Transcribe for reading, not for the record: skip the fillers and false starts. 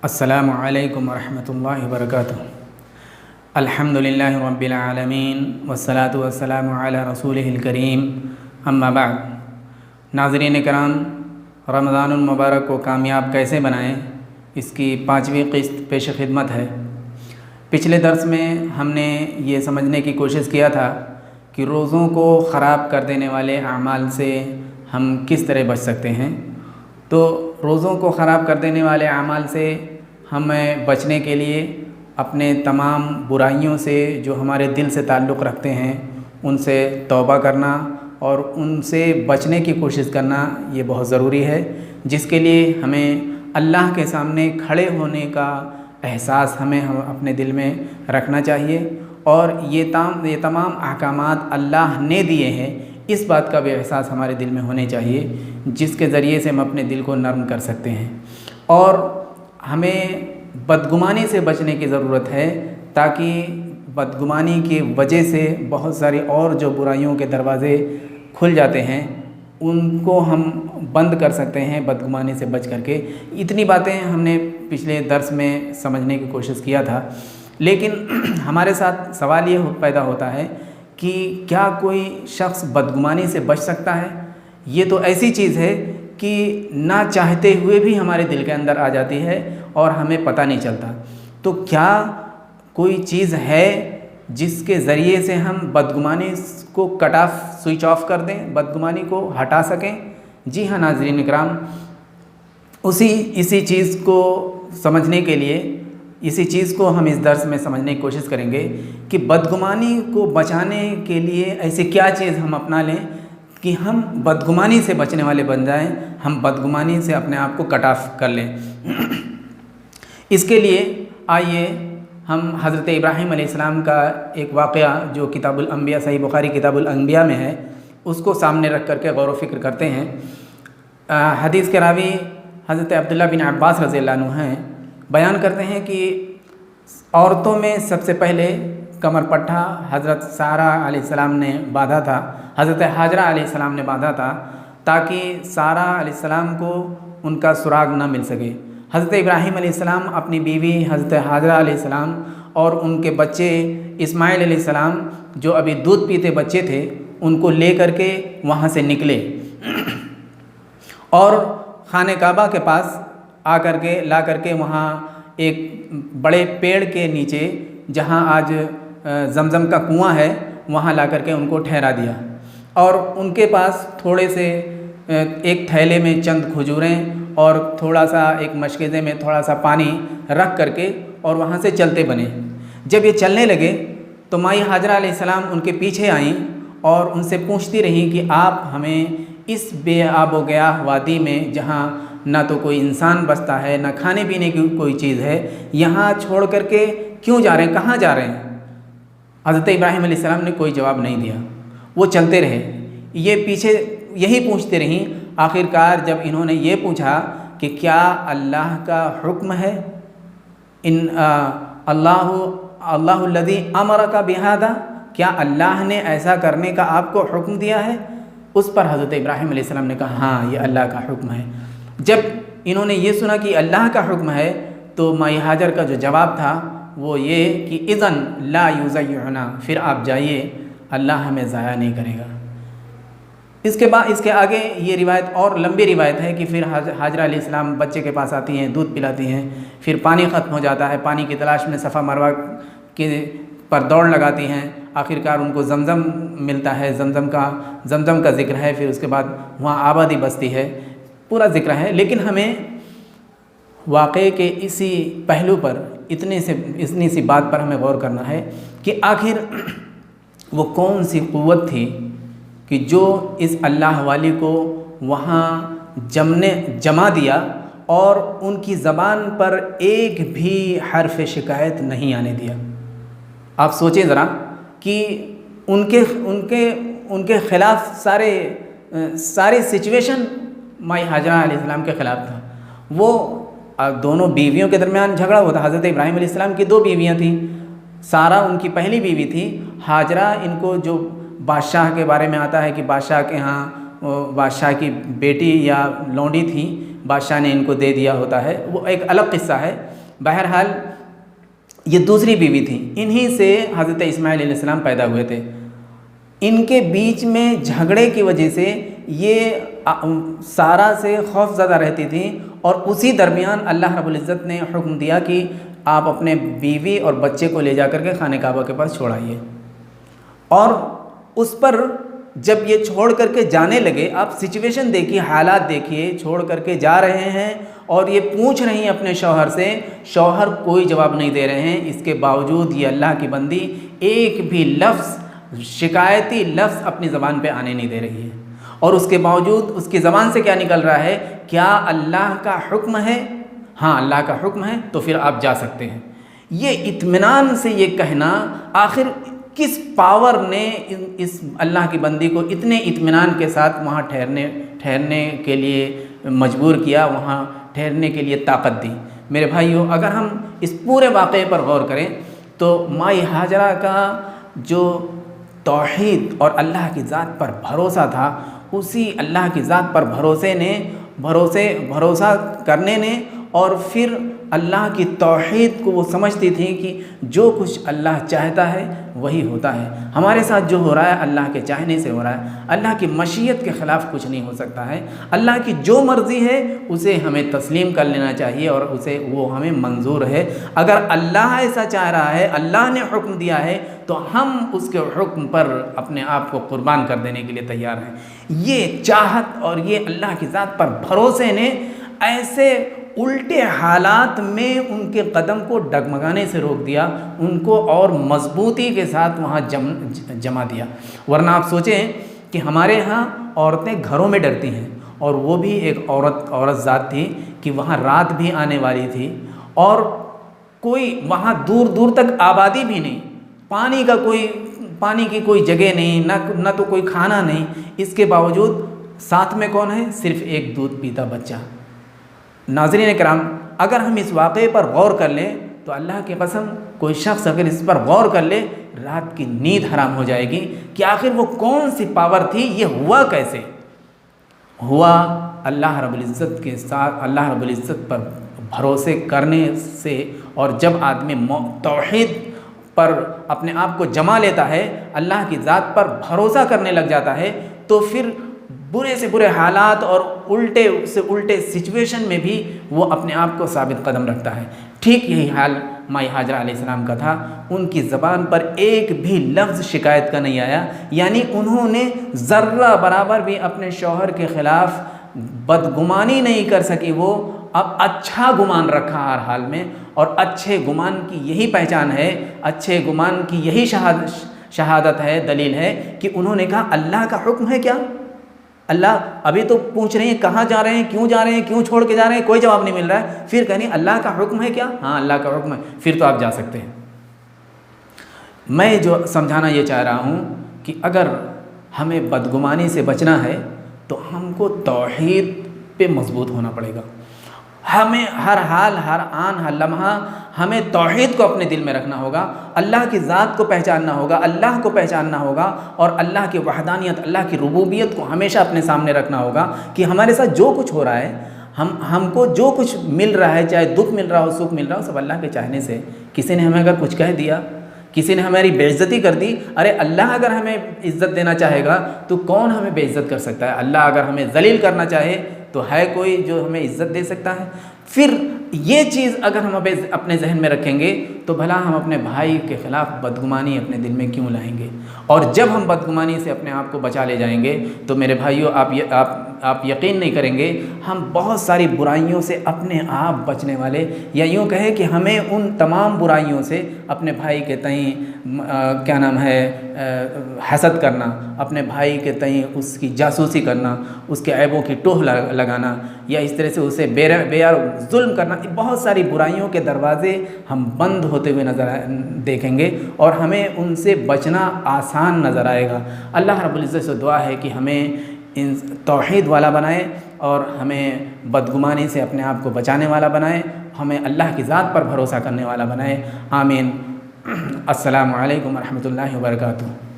السلام علیکم ورحمۃ اللہ وبرکاتہ۔ الحمدللہ رب العالمین والصلاة والسلام علی رسولہ الکریم، اما بعد۔ ناظرین کرام، رمضان المبارک کو کامیاب کیسے بنائیں، اس کی 5ویں قسط پیش خدمت ہے۔ پچھلے درس میں ہم نے یہ سمجھنے کی کوشش کیا تھا کہ روزوں کو خراب کر دینے والے اعمال سے ہم کس طرح بچ سکتے ہیں۔ تو روزوں کو خراب کر دینے والے اعمال سے ہمیں بچنے کے لیے اپنے تمام برائیوں سے جو ہمارے دل سے تعلق رکھتے ہیں ان سے توبہ کرنا اور ان سے بچنے کی کوشش کرنا یہ بہت ضروری ہے، جس کے لیے ہمیں اللہ کے سامنے کھڑے ہونے کا احساس ہمیں اپنے دل میں رکھنا چاہیے، اور یہ تمام احکامات اللہ نے دیے ہیں، اس بات کا بھی احساس ہمارے دل میں ہونے چاہیے، جس کے ذریعے سے ہم اپنے دل کو نرم کر سکتے ہیں۔ اور ہمیں بدگمانی سے بچنے کی ضرورت ہے، تاکہ بدگمانی کی وجہ سے بہت ساری اور جو برائیوں کے دروازے کھل جاتے ہیں ان کو ہم بند کر سکتے ہیں بدگمانی سے بچ کر کے۔ اتنی باتیں ہم نے پچھلے درس میں سمجھنے کی کوشش کیا تھا، لیکن ہمارے ساتھ سوال یہ پیدا ہوتا ہے کہ کیا کوئی شخص بدگمانی سے بچ سکتا ہے؟ یہ تو ایسی چیز ہے کہ نہ چاہتے ہوئے بھی ہمارے دل کے اندر آ جاتی ہے اور ہمیں پتہ نہیں چلتا۔ تو کیا کوئی چیز ہے جس کے ذریعے سے ہم بدگمانی کو کٹ آف، سوئچ آف کر دیں، بدگمانی کو ہٹا سکیں؟ جی ہاں ناظرین اکرام، اسی چیز کو سمجھنے کے لیے، اسی چیز کو ہم اس درس میں سمجھنے کی کوشش کریں گے کہ بدگمانی کو بچانے کے لیے ایسی کیا چیز ہم اپنا لیں کہ ہم بدگمانی سے بچنے والے بن جائیں، ہم بدگمانی سے اپنے آپ کو کٹ آف کر لیں۔ اس کے لیے آئیے ہم حضرت ابراہیم علیہ السلام کا ایک واقعہ جو کتاب الانبیاء، صحیح بخاری کتاب الانبیاء میں ہے، اس کو سامنے رکھ کر کے غور و فکر کرتے ہیں۔ حدیث کے راوی حضرت عبداللہ بن عباس رضی اللہ عنہ ہیں، بیان کرتے ہیں کہ عورتوں میں سب سے پہلے کمر پٹھا حضرت سارہ علیہ السلام نے باندھا تھا، حضرت حاجرہ علیہ السلام نے باندھا تھا، تاکہ سارہ علیہ السلام کو ان کا سراغ نہ مل سکے۔ حضرت ابراہیم علیہ السلام اپنی بیوی حضرت حاجرہ علیہ السلام اور ان کے بچے اسماعیل علیہ السلام جو ابھی دودھ پیتے بچے تھے ان کو لے کر کے وہاں سے نکلے، اور خانہ کعبہ کے پاس لا کر کے وہاں ایک بڑے پیڑ کے نیچے جہاں آج زمزم کا کنواں ہے وہاں لا کر کے ان کو ٹھہرا دیا، اور ان کے پاس تھوڑے سے ایک تھیلے میں چند کھجوریں اور تھوڑا سا ایک مشکیزے میں تھوڑا سا پانی رکھ کر کے اور وہاں سے چلتے بنے۔ جب یہ چلنے لگے تو مائی حاجرہ علیہ السلام ان کے پیچھے آئیں اور ان سے پوچھتی رہیں کہ آپ ہمیں اس بے آب و گیاہ وادی میں، جہاں نہ تو کوئی انسان بستا ہے، نہ کھانے پینے کی کوئی چیز ہے، یہاں چھوڑ کر کے کیوں جا رہے ہیں، کہاں جا رہے ہیں؟ حضرت ابراہیم علیہ السلام نے کوئی جواب نہیں دیا، وہ چلتے رہے، یہ پیچھے یہی پوچھتے رہیں۔ آخرکار جب انہوں نے یہ پوچھا کہ کیا اللہ کا حکم ہے، اللہ الذی امرک بہذا، کیا اللہ نے ایسا کرنے کا آپ کو حکم دیا ہے؟ اس پر حضرت ابراہیم علیہ السلام نے کہا ہاں یہ اللہ کا حکم ہے۔ جب انہوں نے یہ سنا کہ اللہ کا حکم ہے تو مائی حاجر کا جو جواب تھا وہ یہ کہ اذن لا یضیعنا، پھر آپ جائیے، اللہ ہمیں ضائع نہیں کرے گا۔ اس کے آگے یہ روایت اور لمبی روایت ہے کہ پھر حاجرہ علیہ السلام بچے کے پاس آتی ہیں، دودھ پلاتی ہیں، پھر پانی ختم ہو جاتا ہے، پانی کی تلاش میں صفا مروہ کے پر دوڑ لگاتی ہیں، آخرکار ان کو زمزم ملتا ہے، زمزم کا ذکر ہے، پھر اس کے بعد وہاں آبادی بستی ہے، پورا ذکر ہے۔ لیکن ہمیں واقعے کے اسی پہلو پر اتنی سی بات پر ہمیں غور کرنا ہے کہ آخر وہ کون سی قوت تھی کہ جو اس اللہ والی کو وہاں جما دیا اور ان کی زبان پر ایک بھی حرف شکایت نہیں آنے دیا۔ آپ سوچیں ذرا کہ ان کے خلاف سارے سچویشن مائی حاجرہ علیہ السلام کے خلاف تھا۔ وہ دونوں بیویوں کے درمیان جھگڑا ہوا تھا، حضرت ابراہیم علیہ السلام کی 2 بیویاں تھیں، سارہ ان کی پہلی بیوی تھی، حاجرہ ان کو جو بادشاہ کے بارے میں آتا ہے کہ بادشاہ کے ہاں بادشاہ کی بیٹی یا لونڈی تھی، بادشاہ نے ان کو دے دیا ہوتا ہے، وہ ایک الگ قصہ ہے۔ بہرحال یہ دوسری بیوی تھی، انہی سے حضرت اسماعیل علیہ السلام پیدا ہوئے تھے۔ ان کے بیچ میں جھگڑے کی وجہ سے یہ سارہ سے خوف زدہ رہتی تھی، اور اسی درمیان اللہ رب العزت نے حکم دیا کہ آپ اپنے بیوی اور بچے کو لے جا کر کے خانہ کعبہ کے پاس چھوڑائیے۔ اور اس پر جب یہ چھوڑ کر کے جانے لگے، آپ سچویشن دیکھیے، حالات دیکھیے، چھوڑ کر کے جا رہے ہیں اور یہ پوچھ رہی ہیں اپنے شوہر سے، شوہر کوئی جواب نہیں دے رہے ہیں۔ اس کے باوجود یہ اللہ کی بندی ایک بھی لفظ، شکایتی لفظ اپنی زبان پہ آنے نہیں دے رہی ہے، اور اس کے باوجود اس کی زبان سے کیا نکل رہا ہے؟ کیا اللہ کا حکم ہے؟ ہاں اللہ کا حکم ہے، تو پھر آپ جا سکتے ہیں۔ یہ اطمینان سے یہ کہنا، آخر کس پاور نے اس اللہ کی بندی کو اتنے اطمینان کے ساتھ وہاں ٹھہرنے کے لیے مجبور کیا، وہاں ٹھہرنے کے لیے طاقت دی؟ میرے بھائیوں، اگر ہم اس پورے واقعے پر غور کریں تو مائی ہاجرہ کا جو توحید اور اللہ کی ذات پر بھروسہ تھا، اسی اللہ کی ذات پر بھروسہ کرنے نے، اور پھر اللہ کی توحید کو وہ سمجھتی تھی کہ جو کچھ اللہ چاہتا ہے وہی ہوتا ہے۔ ہمارے ساتھ جو ہو رہا ہے اللہ کے چاہنے سے ہو رہا ہے، اللہ کی مشیت کے خلاف کچھ نہیں ہو سکتا ہے۔ اللہ کی جو مرضی ہے اسے ہمیں تسلیم کر لینا چاہیے، اور اسے وہ ہمیں منظور ہے۔ اگر اللہ ایسا چاہ رہا ہے، اللہ نے حکم دیا ہے، تو ہم اس کے حکم پر اپنے آپ کو قربان کر دینے کے لیے تیار ہیں۔ یہ چاہت اور یہ اللہ کی ذات پر بھروسے نے ایسے الٹے حالات میں ان کے قدم کو ڈگمگانے سے روک دیا، ان کو اور مضبوطی کے ساتھ وہاں جما دیا۔ ورنہ آپ سوچیں کہ ہمارے ہاں عورتیں گھروں میں ڈرتی ہیں، اور وہ بھی ایک عورت ذات تھی کہ وہاں رات بھی آنے والی تھی، اور کوئی وہاں دور دور تک آبادی بھی نہیں، پانی کی کوئی جگہ نہیں، نہ تو کوئی کھانا نہیں۔ اس کے باوجود ساتھ میں کون ہے؟ صرف ایک دودھ پیتا بچہ۔ ناظرین کرام، اگر ہم اس واقعے پر غور کر لیں تو اللہ کی قسم کوئی شخص اگر اس پر غور کر لے، رات کی نیند حرام ہو جائے گی کہ آخر وہ کون سی پاور تھی، یہ ہوا کیسے؟ ہوا اللہ رب العزت کے ساتھ، اللہ رب العزت پر بھروسے کرنے سے۔ اور جب آدمی توحید پر اپنے آپ کو جما لیتا ہے، اللہ کی ذات پر بھروسہ کرنے لگ جاتا ہے، تو پھر برے سے برے حالات اور الٹے سے الٹے سچویشن میں بھی وہ اپنے آپ کو ثابت قدم رکھتا ہے۔ ٹھیک یہی حال مائی ہاجرہ علیہ السلام کا تھا۔ ان کی زبان پر ایک بھی لفظ شکایت کا نہیں آیا، یعنی انہوں نے ذرہ برابر بھی اپنے شوہر کے خلاف بدگمانی نہیں کر سکی۔ وہ اب اچھا گمان رکھا ہر حال میں، اور اچھے گمان کی یہی پہچان ہے، اچھے گمان کی یہی شہادت ہے، دلیل ہے کہ انہوں نے کہا اللہ کا حکم ہے کیا؟ اللہ ابھی تو پوچھ رہے ہیں کہاں جا رہے ہیں، کیوں چھوڑ کے جا رہے ہیں، کوئی جواب نہیں مل رہا ہے، پھر کہنی اللہ کا حکم ہے کیا؟ ہاں اللہ کا حکم ہے، پھر تو آپ جا سکتے ہیں۔ میں جو سمجھانا یہ چاہ رہا ہوں کہ اگر ہمیں بدگمانی سے بچنا ہے تو ہم کو توحید پہ مضبوط ہونا پڑے گا۔ ہمیں ہر حال، ہر آن، ہر لمحہ ہمیں توحید کو اپنے دل میں رکھنا ہوگا، اللہ کی ذات کو پہچاننا ہوگا، اللہ کو پہچاننا ہوگا، اور اللہ کی وحدانیت، اللہ کی ربوبیت کو ہمیشہ اپنے سامنے رکھنا ہوگا کہ ہمارے ساتھ جو کچھ ہو رہا ہے، ہم کو جو کچھ مل رہا ہے، چاہے دکھ مل رہا ہو، سکھ مل رہا ہو، سب اللہ کے چاہنے سے۔ کسی نے ہمیں اگر کچھ کہہ دیا، کسی نے ہماری بے عزتی کر دی، ارے اللہ اگر ہمیں عزت دینا چاہے گا تو کون ہمیں بے عزت کر سکتا ہے؟ اللہ اگر ہمیں ذلیل کرنا چاہے تو ہے کوئی جو ہمیں عزت دے سکتا ہے؟ پھر یہ چیز اگر ہم اپنے ذہن میں رکھیں گے تو بھلا ہم اپنے بھائی کے خلاف بدگمانی اپنے دل میں کیوں لائیں گے؟ اور جب ہم بدگمانی سے اپنے آپ کو بچا لے جائیں گے تو میرے بھائیوں، آپ یقین نہیں کریں گے، ہم بہت ساری برائیوں سے اپنے آپ بچنے والے، یا یوں کہیں کہ ہمیں ان تمام برائیوں سے اپنے بھائی کے تئیں حسد کرنا، اپنے بھائی کے تئیں اس کی جاسوسی کرنا، اس کے عیبوں کی ٹوہ لگانا، یا اس طرح سے اسے بے ظلم کرنا، بہت ساری برائیوں کے دروازے ہم بند ہوتے ہوئے دیکھیں گے، اور ہمیں ان سے بچنا آسان نظر آئے گا۔ اللہ رب العزت سے دعا ہے کہ ہمیں ان توحید والا بنائے، اور ہمیں بدگمانی سے اپنے آپ کو بچانے والا بنائے، ہمیں اللہ کی ذات پر بھروسہ کرنے والا بنائے۔ آمین۔ السلام علیکم ورحمۃ اللہ وبرکاتہ۔